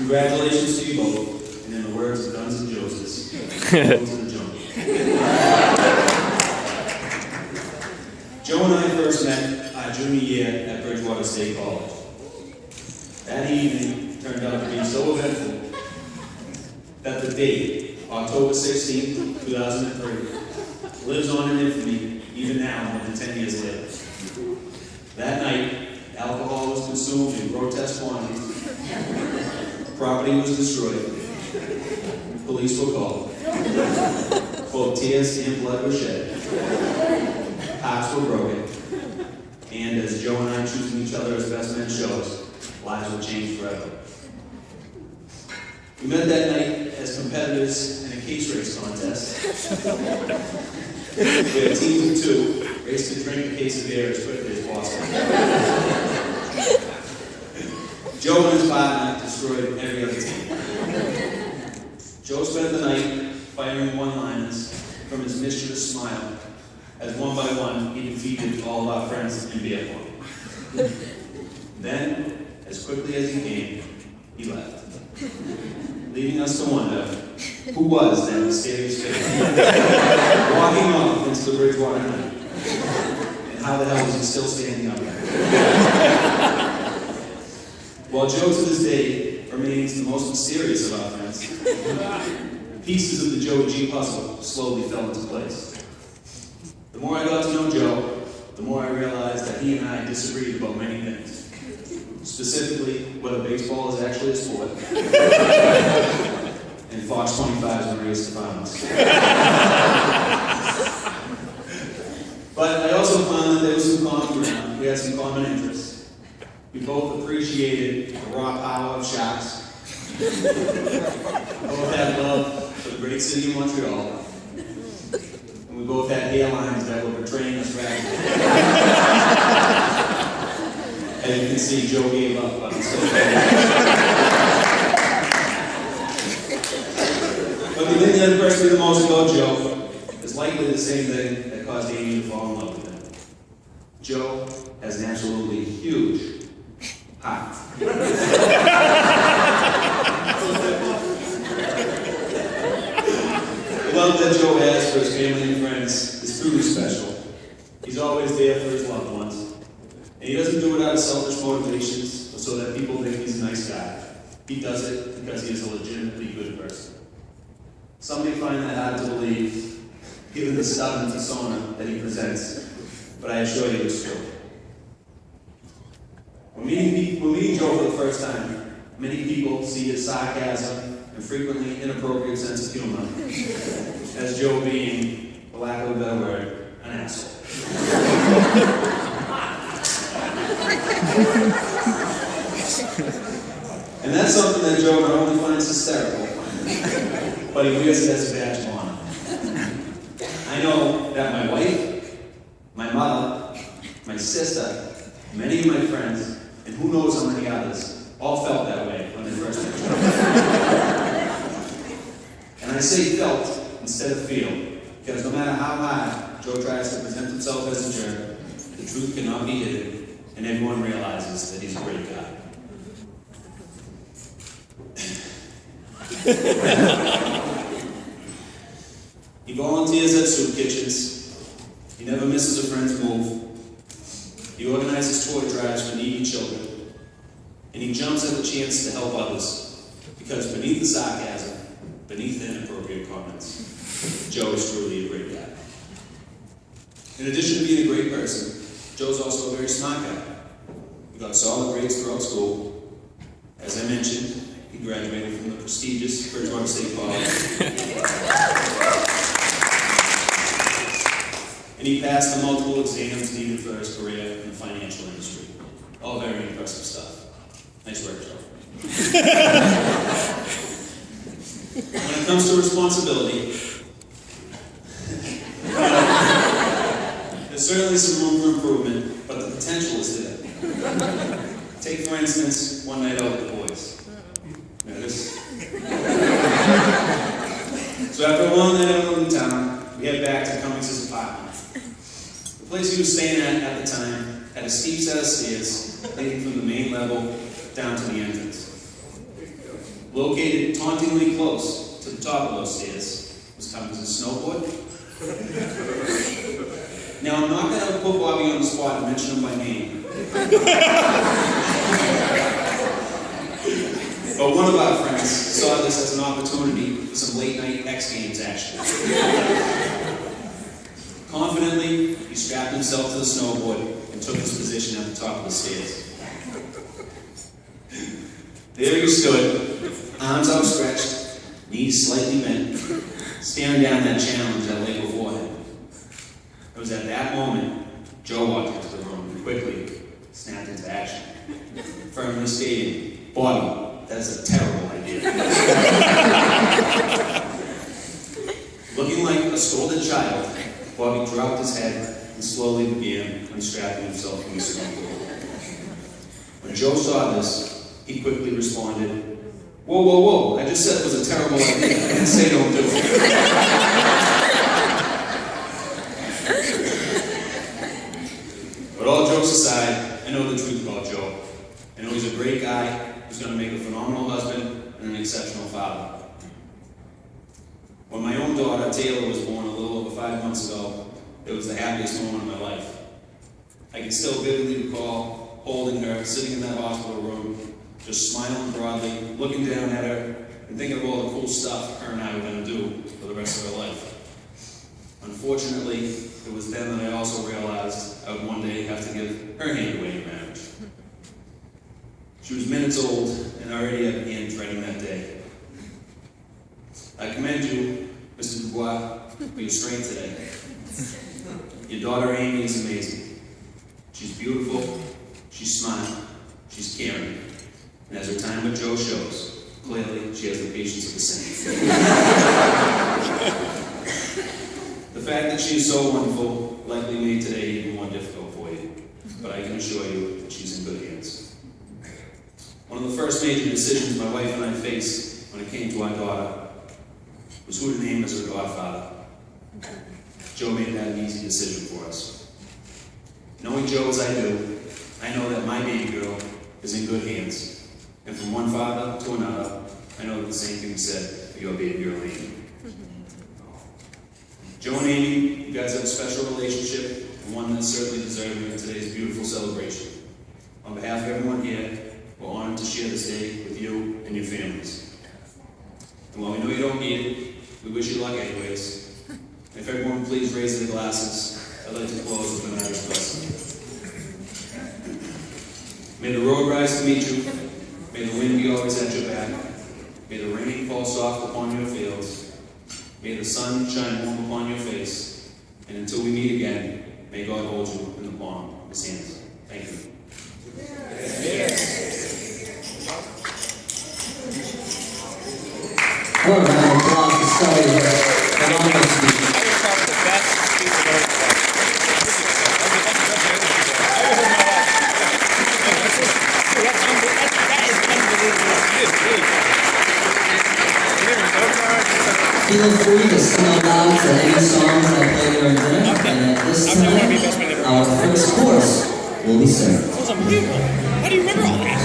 Congratulations to you both, and in the words of Guns N' Roses, welcome to the jungle. Joe and I first met our junior year at Bridgewater State College. That evening turned out to be so eventful that the date, October 16, 2003, lives on in infamy even now, more than 10 years later. That night, alcohol was consumed in grotesque quantities. Property was destroyed. Police were called. Both tears and blood were shed. Hearts were broken. And as Joe and I choosing each other as best men shows, lives were changed forever. We met that night as competitors in a case race contest. Where teams of two raced to drink a case of beer as quickly as possible. Joe and his partner destroyed every other team. Joe spent the night firing one-liners from his mischievous smile as one by one he defeated all of our friends in beer pong. Then, as quickly as he came, he left, leaving us to wonder who was that mysterious figure walking off into the Bridgewater night, and how the hell was he still standing up there? While Joe to this day remains the most mysterious of our friends, pieces of the Joe G puzzle slowly fell into place. The more I got to know Joe, the more I realized that he and I disagreed about many things. Specifically, whether baseball is actually a sport, and Fox 25 is when raised to violence. But I also found that there was some common ground. We had some common interests. We both appreciated the raw power of sharks. We both had love for the great city of Montreal. And we both had hairlines that were betraying us rapidly. As you can see, Joe gave up, but I'm still But the thing that impressed me the most about Joe is likely the same thing that caused Amy to fall in love with him. Joe has an absolutely huge heart. The love that Joe has for his family and friends is truly special. He's always there for his loved ones. And he doesn't do it out of selfish motivations or so that people think he's a nice guy. He does it because he is a legitimately good person. Some may find that hard to believe, given the stubborn persona that he presents, but I assure you it's true. When meeting Joe for the first time, many people see his sarcasm and frequently inappropriate sense of humor as Joe being, for lack of a better word, an asshole. And that's something that Joe not only finds hysterical, but he wears it as a badge of honor. I know that my wife, my mother, my sister, many of my friends, and who knows how many others, all felt that way when they first met Joe. And I say felt instead of feel, because no matter how hard Joe tries to present himself as a jerk, the truth cannot be hidden, and everyone realizes that he's a great guy. He volunteers at soup kitchens. He never misses a friend's move. He organizes toy drives for needy children. And he jumps at the chance to help others. Because beneath the sarcasm, beneath the inappropriate comments, Joe is truly a great guy. In addition to being a great person, Joe's also a very smart guy. He got solid grades throughout school. As I mentioned, he graduated from the prestigious Bridgewater State College. And he passed the multiple exams needed for his career in the financial industry. All very impressive stuff. Nice work, Joe. When it comes to responsibility, there's certainly some room for improvement, but the potential is there. Take, for instance, one night out with the boys. Notice? So after a long night out in town, we head back to Cummings' apartment. The place he was staying at the time had a steep set of stairs leading from the main level down to the entrance. Located tauntingly close to the top of those stairs was Cummings' snowboard. Now, I'm not going to put Bobby on the spot and mention him by name. But one of our friends saw this as an opportunity for some late-night X Games action. Confidently, he strapped himself to the snowboard and took his position at the top of the stairs. There he stood, arms outstretched, knees slightly bent, staring down that challenge that lay before him. It was at that moment Joe walked into the room and quickly snapped into action, firmly stating, "Bobby, that is a terrible idea." Looking like a scolded child, Bobby dropped his head and slowly began unstrapping himself from the snowboard. When Joe saw this, he quickly responded, "Whoa, whoa, whoa, I just said it was a terrible idea. I didn't say don't do it." But all jokes aside, I know the truth about Joe. I know he's a great guy who's going to make a phenomenal husband and an exceptional father. When my own daughter, Taylor, was born a little over 5 months ago, it was the happiest moment of my life. I can still vividly recall holding her, sitting in that hospital room, just smiling broadly, looking down at her, and thinking of all the cool stuff her and I were going to do for the rest of her life. Unfortunately, it was then that I also realized I would one day have to give her hand away in marriage. She was minutes old and already had began dreading that day. I commend you, Mr. Dubois, for your strength today. Your daughter Amy is amazing. She's beautiful, she's smart, she's caring, and as her time with Joe shows, clearly she has the patience of a saint. The fact that she is so wonderful likely made today even more difficult for you, but I can assure you that she's in good hands. One of the first major decisions my wife and I faced when it came to our daughter was who to name as her godfather. Joe made that an easy decision for us. Knowing Joe as I do, I know that my baby girl is in good hands. And from one father to another, I know that the same can be said for your baby girl, Amy. Joe and Amy, you guys have a special relationship, and one that's certainly deserving of today's beautiful celebration. On behalf of everyone here, we're honored to share this day with you and your families. And while we know you don't need it, we wish you luck anyways. If everyone please raise their glasses, I'd like to close with an Irish blessing. May the road rise to meet you. May the wind be always at your back. May the rain fall soft upon your fields. May the sun shine warm upon your face. And until we meet again, may God hold you in the palm of his hands. Thank you. One round of applause to Sully for phenomenal speech. Feel free to sing out loud to any songs I play during dinner, and at this time, our first course will be served. How do you remember all that?